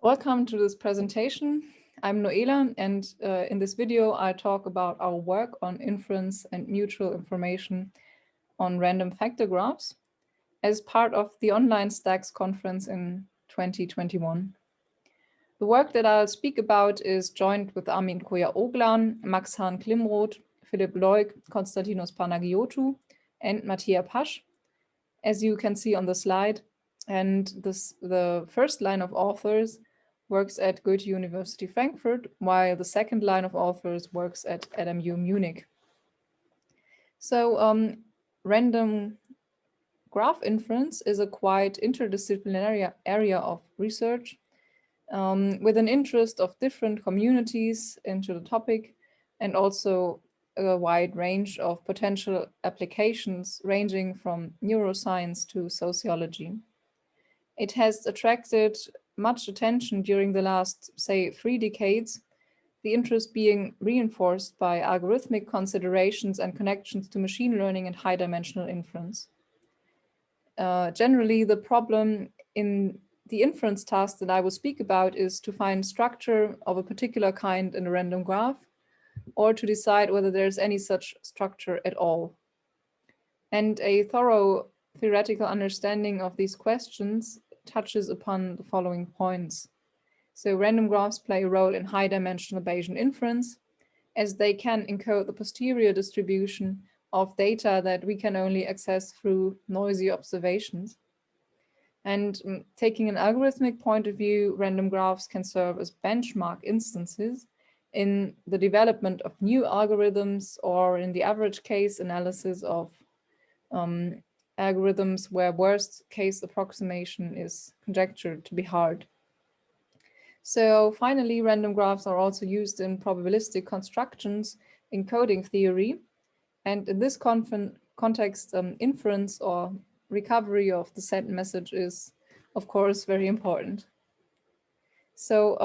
Welcome to this presentation. I'm Noela, and in this video, I talk about our work on inference and mutual information on random factor graphs as part of the online STACS conference in 2021. The work that I'll speak about is joined with Amin Coja-Oghlan, Max Hahn-Klimroth, Philipp Loick, Konstantinos Panagiotou, and Matija Pasch, as you can see on the slide. And the first line of authors works at Goethe University Frankfurt, while the second line of authors works at LMU Munich. So random graph inference is a quite interdisciplinary area of research with an interest of different communities into the topic, and also a wide range of potential applications ranging from neuroscience to sociology. It has attracted much attention during the last, say, 3 decades, the interest being reinforced by algorithmic considerations and connections to machine learning and high-dimensional inference. Generally, the problem in the inference task that I will speak about is to find structure of a particular kind in a random graph, or to decide whether there's any such structure at all. And a thorough theoretical understanding of these questions touches upon the following points. So random graphs play a role in high-dimensional Bayesian inference, as they can encode the posterior distribution of data that we can only access through noisy observations. And taking an algorithmic point of view, random graphs can serve as benchmark instances in the development of new algorithms, or in the average case analysis of algorithms where worst case approximation is conjectured to be hard. So finally, random graphs are also used in probabilistic constructions in coding theory. And in this context, inference or recovery of the sent message is, of course, very important. So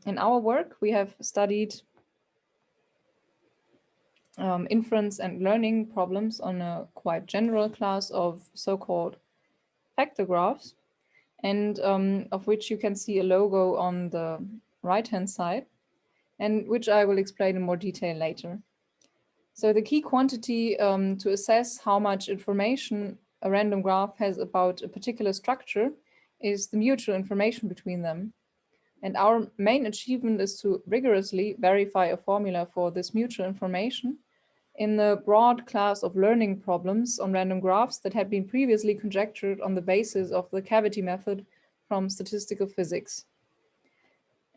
in our work, we have studied inference and learning problems on a quite general class of so-called factor graphs, and of which you can see a logo on the right-hand side, and which I will explain in more detail later. So the key quantity to assess how much information a random graph has about a particular structure is the mutual information between them. And our main achievement is to rigorously verify a formula for this mutual information in the broad class of learning problems on random graphs that had been previously conjectured on the basis of the cavity method from statistical physics.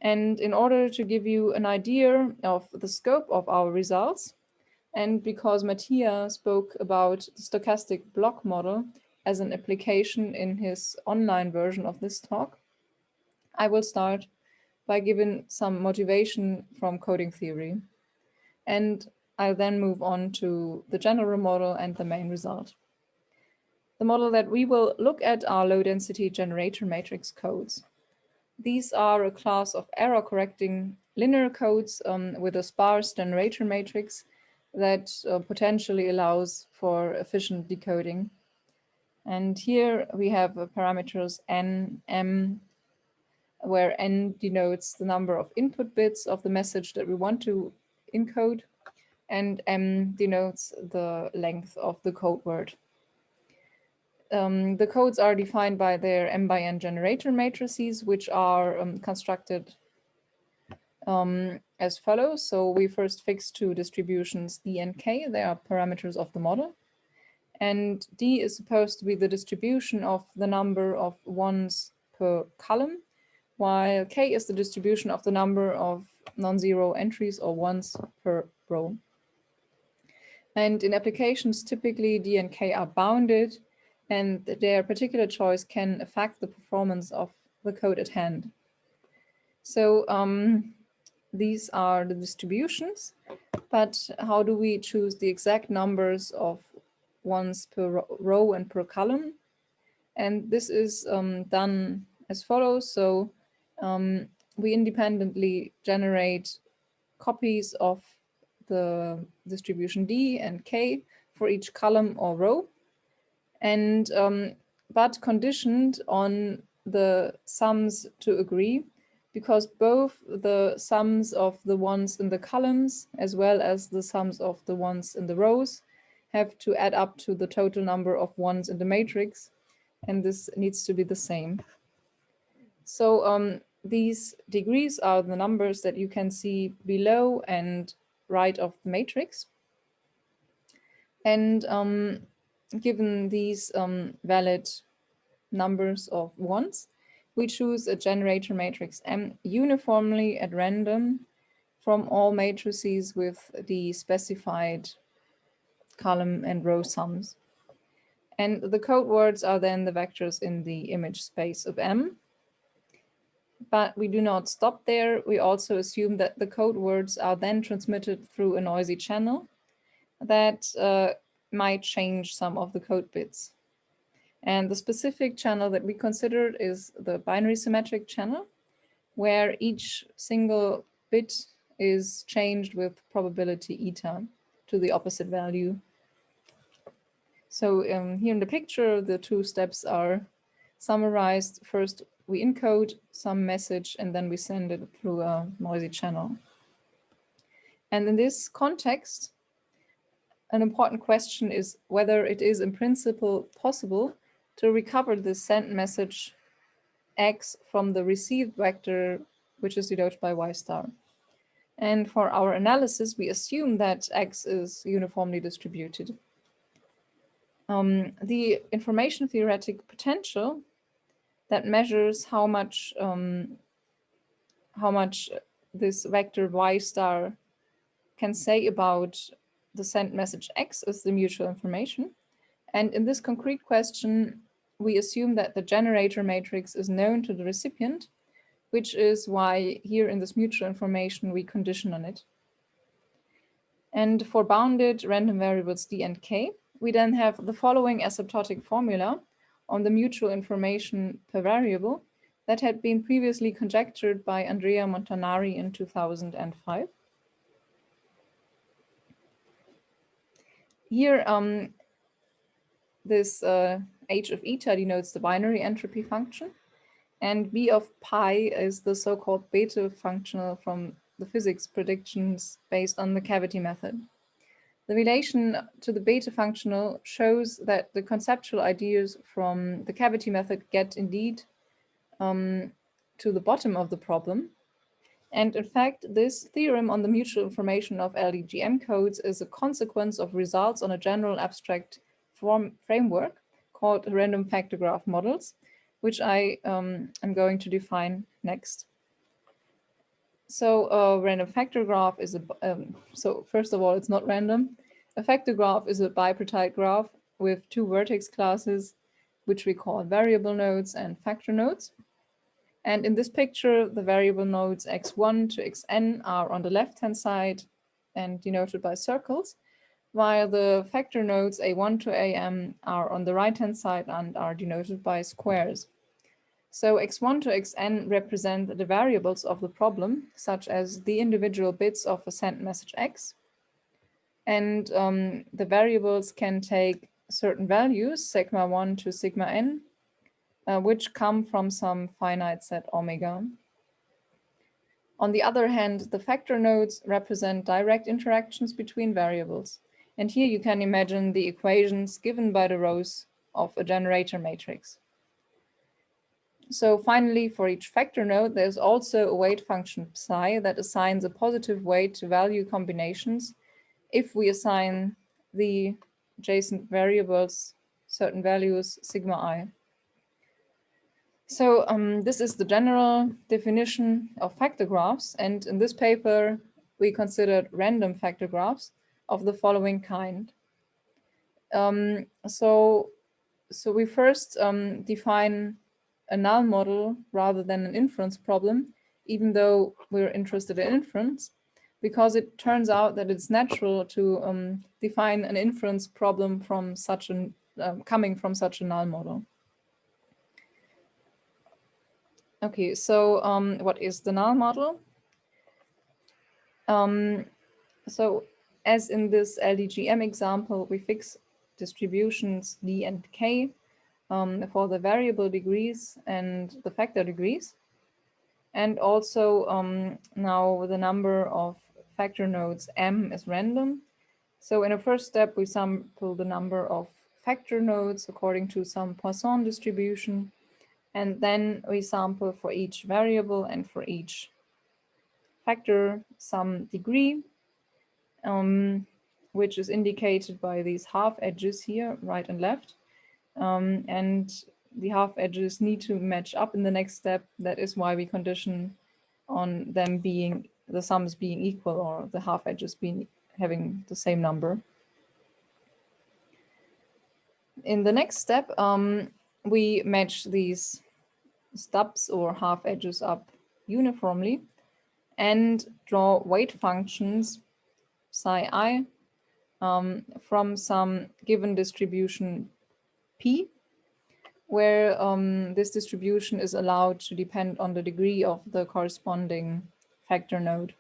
And in order to give you an idea of the scope of our results, and because Matija spoke about the stochastic block model as an application in his online version of this talk, I will start by giving some motivation from coding theory. And I'll then move on to the general model and the main result. The model that we will look at are low-density generator matrix codes. These are a class of error-correcting linear codes with a sparse generator matrix that potentially allows for efficient decoding. And here we have parameters n, m, where n denotes the number of input bits of the message that we want to encode, and m denotes the length of the code word. The codes are defined by their m by n generator matrices, which are constructed as follows. So we first fix two distributions d and k. They are parameters of the model. And d is supposed to be the distribution of the number of ones per column, while k is the distribution of the number of non-zero entries or ones per row. And in applications, typically D and K are bounded, and their particular choice can affect the performance of the code at hand. So these are the distributions, but how do we choose the exact numbers of ones per row and per column? And this is done as follows. So we independently generate copies of the distribution D and K for each column or row, and but conditioned on the sums to agree because both the sums of the ones in the columns as well as the sums of the ones in the rows have to add up to the total number of ones in the matrix, and this needs to be the same. So these degrees are the numbers that you can see below and right of the matrix. And given these valid numbers of ones, we choose a generator matrix M uniformly at random from all matrices with the specified column and row sums. And the code words are then the vectors in the image space of M. But we do not stop there. We also assume that the code words are then transmitted through a noisy channel that might change some of the code bits. And the specific channel that we considered is the binary symmetric channel, where each single bit is changed with probability eta to the opposite value. So here in the picture, the two steps are summarized. First, we encode some message and then we send it through a noisy channel. And in this context, an important question is whether it is in principle possible to recover the sent message X from the received vector, which is denoted by Y star. And for our analysis, we assume that X is uniformly distributed. The information theoretic potential that measures how much this vector Y star can say about the sent message X is the mutual information. And in this concrete question, we assume that the generator matrix is known to the recipient, which is why here in this mutual information, we condition on it. And for bounded random variables D and K, we then have the following asymptotic formula on the mutual information per variable that had been previously conjectured by Andrea Montanari in 2005. Here, this h of eta denotes the binary entropy function, and b of pi is the so-called Bethe functional from the physics predictions based on the cavity method. The relation to the Bethe functional shows that the conceptual ideas from the cavity method get indeed to the bottom of the problem. And in fact, this theorem on the mutual information of LDGM codes is a consequence of results on a general abstract framework called random factor graph models, which I am going to define next. So a random factor graph is so first of all, it's not random. A factor graph is a bipartite graph with two vertex classes, which we call variable nodes and factor nodes. And in this picture, the variable nodes x1 to xn are on the left-hand side and denoted by circles, while the factor nodes a1 to am are on the right-hand side and are denoted by squares. So x1 to xn represent the variables of the problem, such as the individual bits of a sent message x. And the variables can take certain values, sigma 1 to sigma n, which come from some finite set omega. On the other hand, the factor nodes represent direct interactions between variables. And here you can imagine the equations given by the rows of a generator matrix. So finally, for each factor node, there's also a weight function psi that assigns a positive weight to value combinations if we assign the adjacent variables certain values sigma I. So this is the general definition of factor graphs. And in this paper, we considered random factor graphs of the following kind. So we first define a null model rather than an inference problem, even though we're interested in inference, because it turns out that it's natural to define an inference problem from such an coming from such a null model. Okay, so what is the null model? So as in this LDGM example, we fix distributions D and K for the variable degrees and the factor degrees. And also now the number of factor nodes m is random. So in a first step, we sample the number of factor nodes according to some Poisson distribution. And then we sample for each variable and for each factor some degree, which is indicated by these half edges here, right and left. And the half edges need to match up in the next step. That is why we condition on them being, the sums being equal, or the half edges being having the same number. In the next step, we match these stubs or half edges up uniformly and draw weight functions psi I from some given distribution P, where this distribution is allowed to depend on the degree of the corresponding factor node.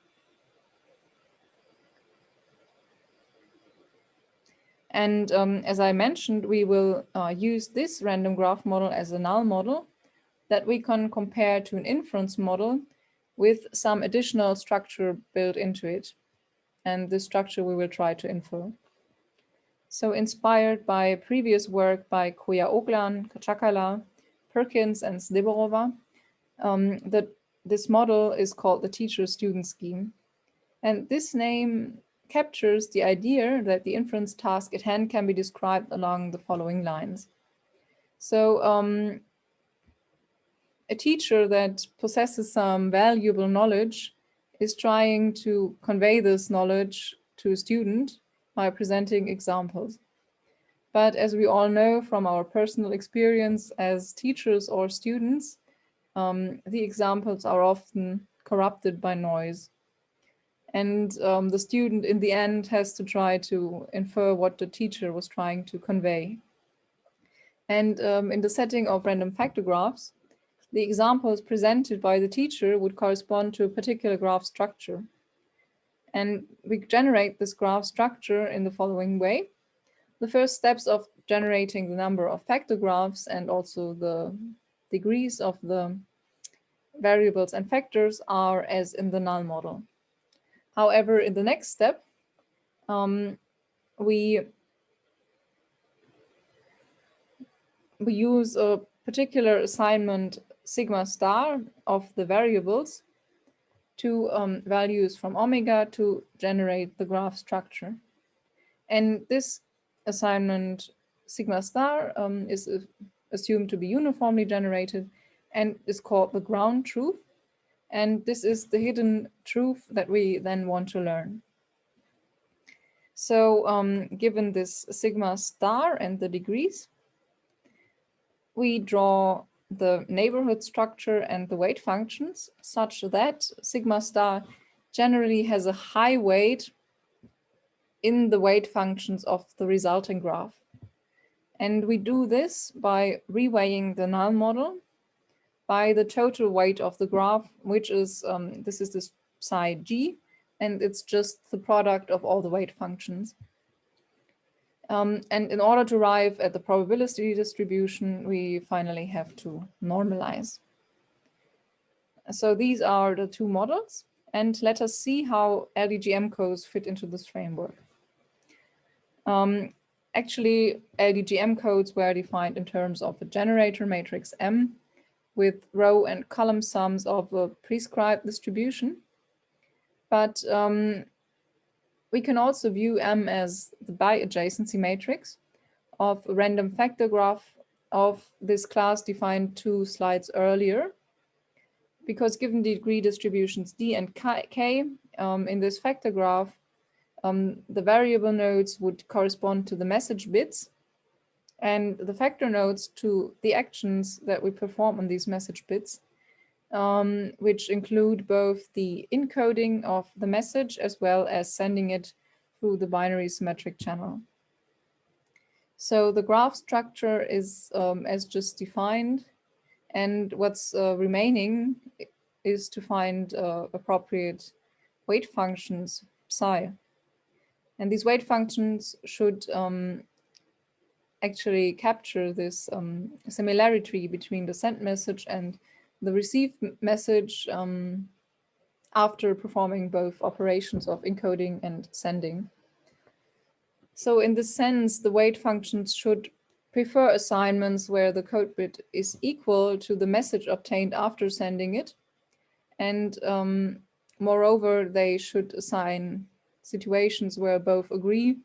And as I mentioned, we will use this random graph model as a null model that we can compare to an inference model with some additional structure built into it. And this structure we will try to infer. So inspired by previous work by Coja-Oghlan, Kachakala, Perkins, and Sliborova, this model is called the teacher-student scheme. And this name captures the idea that the inference task at hand can be described along the following lines. So a teacher that possesses some valuable knowledge is trying to convey this knowledge to a student by presenting examples. But as we all know from our personal experience as teachers or students, the examples are often corrupted by noise. And the student in the end has to try to infer what the teacher was trying to convey. And in the setting of random factor graphs, the examples presented by the teacher would correspond to a particular graph structure. And we generate this graph structure in the following way. The first steps of generating the number of factor graphs and also the degrees of the variables and factors are as in the null model. However, in the next step, we use a particular assignment sigma star of the variables to values from omega to generate the graph structure. And this assignment sigma star is assumed to be uniformly generated and is called the ground truth. And this is the hidden truth that we then want to learn. So given this sigma star and the degrees, we draw the neighborhood structure and the weight functions such that sigma star generally has a high weight in the weight functions of the resulting graph. And we do this by reweighing the null model by the total weight of the graph, which is, this is this psi g, and it's just the product of all the weight functions. And in order to arrive at the probability distribution, we finally have to normalize. So these are the two models, and let us see how LDGM codes fit into this framework. Actually, LDGM codes were defined in terms of a generator matrix M with row and column sums of a prescribed distribution. But we can also view M as the bi-adjacency matrix of a random factor graph of this class defined 2 slides earlier. Because given the degree distributions D and K in this factor graph, the variable nodes would correspond to the message bits and the factor nodes to the actions that we perform on these message bits, which include both the encoding of the message as well as sending it through the binary symmetric channel. So the graph structure is as just defined, and what's remaining is to find appropriate weight functions psi. And these weight functions should actually capture this similarity between the sent message and the received message after performing both operations of encoding and sending. So in this sense, the weight functions should prefer assignments where the code bit is equal to the message obtained after sending it. And moreover, they should assign situations where both agree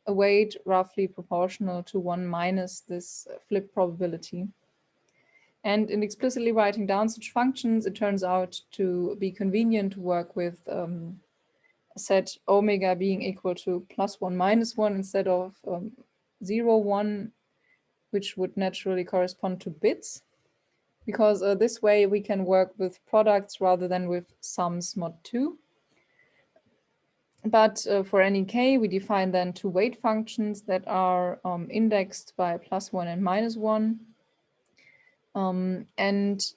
a weight roughly proportional to 1 minus this flip probability. And in explicitly writing down such functions, it turns out to be convenient to work with set omega being equal to +1 -1 instead of 0, 1, which would naturally correspond to bits, because this way we can work with products rather than with sums mod 2. But for any k, we define then two weight functions that are indexed by +1 and -1. And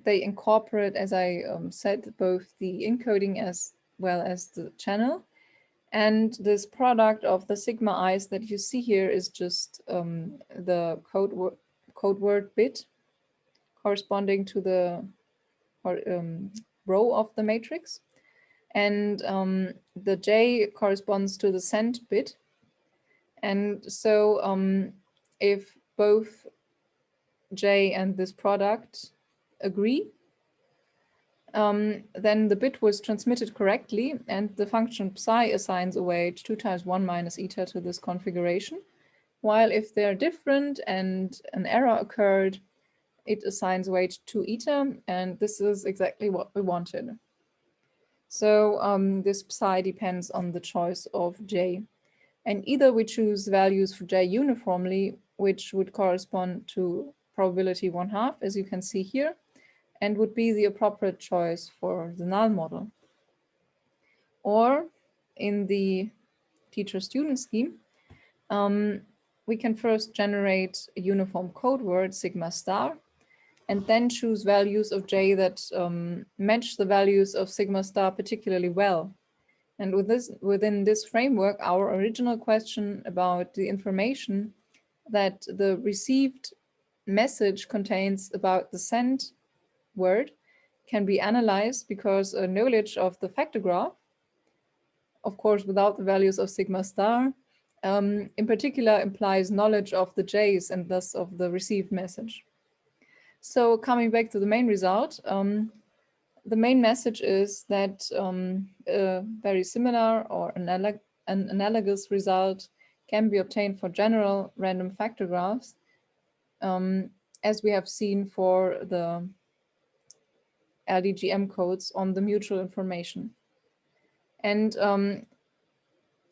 they incorporate, as I said, both the encoding as well as the channel. And this product of the sigma i's that you see here is just the code word bit corresponding to the row of the matrix. And the j corresponds to the send bit. And so if both j and this product agree, then the bit was transmitted correctly, and the function psi assigns a weight 2 times 1 minus eta to this configuration. While if they're different and an error occurred, it assigns weight 2 eta, and this is exactly what we wanted. So this psi depends on the choice of j. And either we choose values for j uniformly, which would correspond to probability 1/2, as you can see here, and would be the appropriate choice for the null model. Or in the teacher-student scheme, we can first generate a uniform code word, sigma star, and then choose values of j that match the values of sigma star particularly well. And within this framework, our original question about the information that the received message contains about the sent word can be analyzed, because a knowledge of the factor graph, of course without the values of sigma star, in particular implies knowledge of the j's and thus of the received message. So coming back to the main result, the main message is that a very similar or an analogous result can be obtained for general random factor graphs, as we have seen for the LDGM codes on the mutual information. And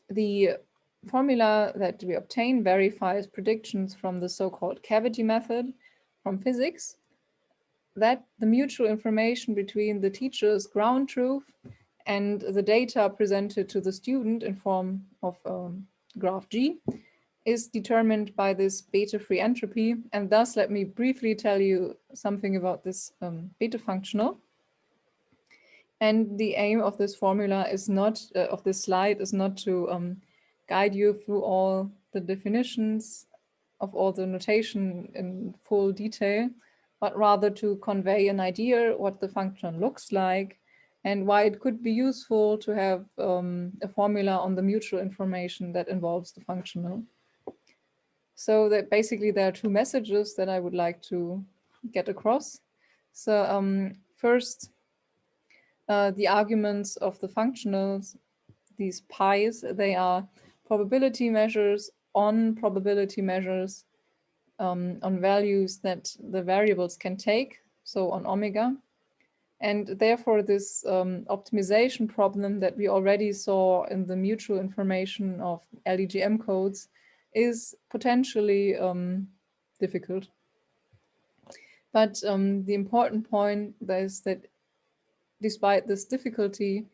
the formula that we obtain verifies predictions from the so-called cavity method from physics, that the mutual information between the teacher's ground truth and the data presented to the student in form of graph G is determined by this Bethe free entropy. And thus, let me briefly tell you something about this Bethe functional. And the aim of this formula is not, of this slide, is not to guide you through all the definitions of all the notation in full detail, but rather to convey an idea what the function looks like and why it could be useful to have a formula on the mutual information that involves the functional. So that basically there are two messages that I would like to get across. So first, the arguments of the functionals, these pi's, they are probability measures on probability measures on values that the variables can take, so on omega. And therefore this optimization problem that we already saw in the mutual information of LDGM codes is potentially difficult. But the important point is that despite this difficulty,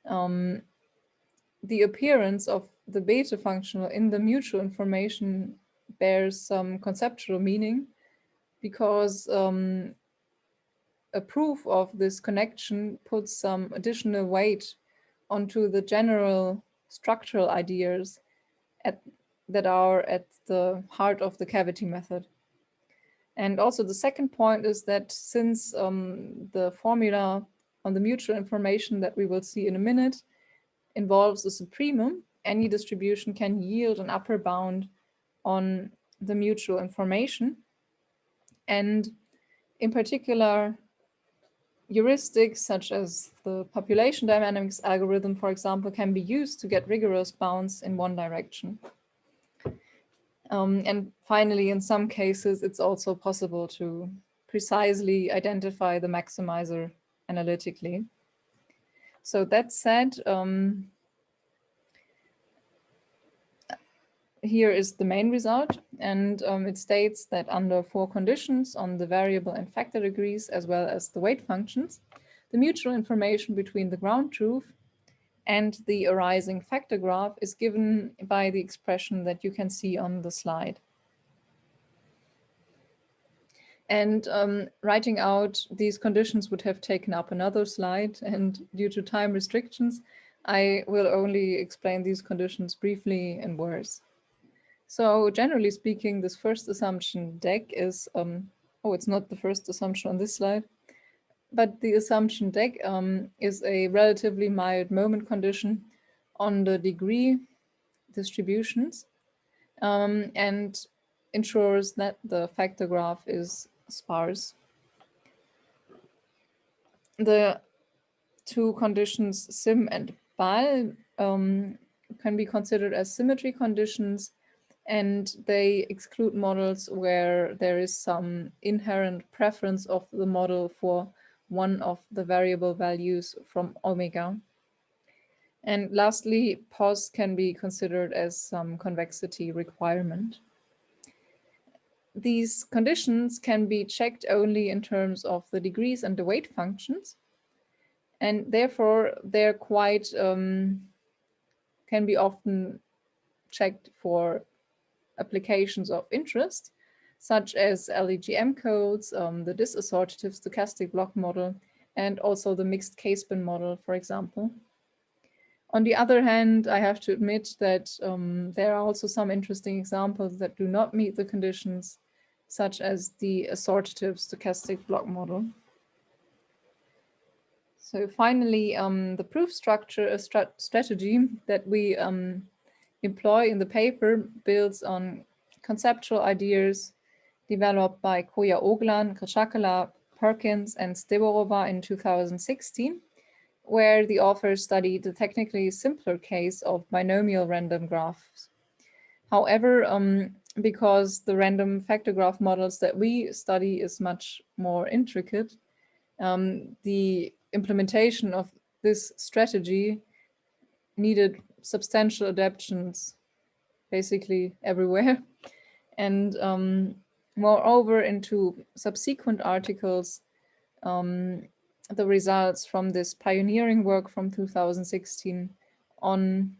the appearance of the Bethe functional in the mutual information bears some conceptual meaning, because a proof of this connection puts some additional weight onto the general structural ideas that are at the heart of the cavity method. And also the second point is that since the formula on the mutual information that we will see in a minute involves a supremum, any distribution can yield an upper bound on the mutual information. And in particular, heuristics such as the population dynamics algorithm, for example, can be used to get rigorous bounds in one direction. And finally, in some cases, it's also possible to precisely identify the maximizer analytically. So that said, here is the main result, and it states that under 4 conditions on the variable and factor degrees, as well as the weight functions, the mutual information between the ground truth and the arising factor graph is given by the expression that you can see on the slide. And writing out these conditions would have taken up another slide, and due to time restrictions, I will only explain these conditions briefly in words. So generally speaking, this first assumption DEC is, oh, it's not the first assumption on this slide, but the assumption DEC is a relatively mild moment condition on the degree distributions and ensures that the factor graph is sparse. The two conditions sim and bal can be considered as symmetry conditions, and they exclude models where there is some inherent preference of the model for one of the variable values from omega. And lastly, pos can be considered as some convexity requirement. These conditions can be checked only in terms of the degrees and the weight functions, and therefore they're quite, can be often checked for applications of interest, such as LDGM codes, the disassortative stochastic block model, and also the mixed K-spin model, for example. On the other hand, I have to admit that there are also some interesting examples that do not meet the conditions, such as the assortative stochastic block model. So finally, the proof structure, a strategy that we employ in the paper builds on conceptual ideas developed by Coja-Oghlan, Krčakala, Perkins, and Steborova in 2016, where the authors studied the technically simpler case of binomial random graphs. However, because the random factor graph models that we study is much more intricate, the implementation of this strategy needed substantial adaptations basically everywhere. And moreover, into subsequent articles, the results from this pioneering work from 2016 on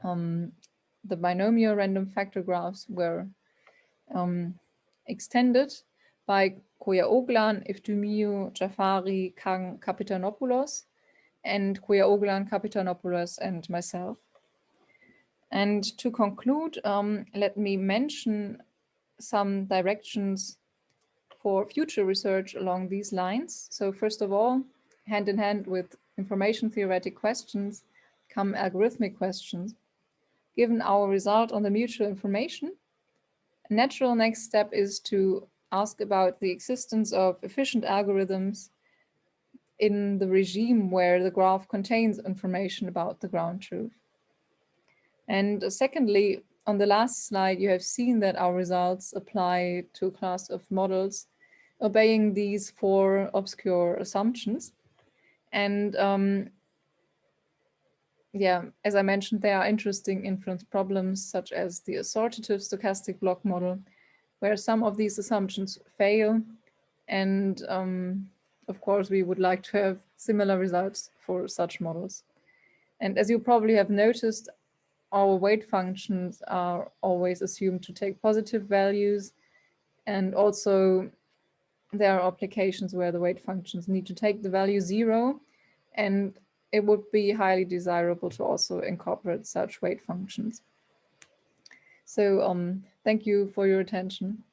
the binomial random factor graphs were extended by Coja-Oghlan, Iftumiu, Jafari, Kang, Kapitanopoulos, and Coja-Oghlan, Kapitanopoulos, and myself. And to conclude, let me mention some directions for future research along these lines. So first of all, hand in hand with information theoretic questions come algorithmic questions. Given our result on the mutual information, a natural next step is to ask about the existence of efficient algorithms in the regime where the graph contains information about the ground truth. And secondly, on the last slide, you have seen that our results apply to a class of models obeying these 4 obscure assumptions. And yeah, as I mentioned, there are interesting inference problems such as the assortative stochastic block model, where some of these assumptions fail. And of course, we would like to have similar results for such models. And as you probably have noticed, our weight functions are always assumed to take positive values. And also there are applications where the weight functions need to take the value 0. And it would be highly desirable to also incorporate such weight functions. So thank you for your attention.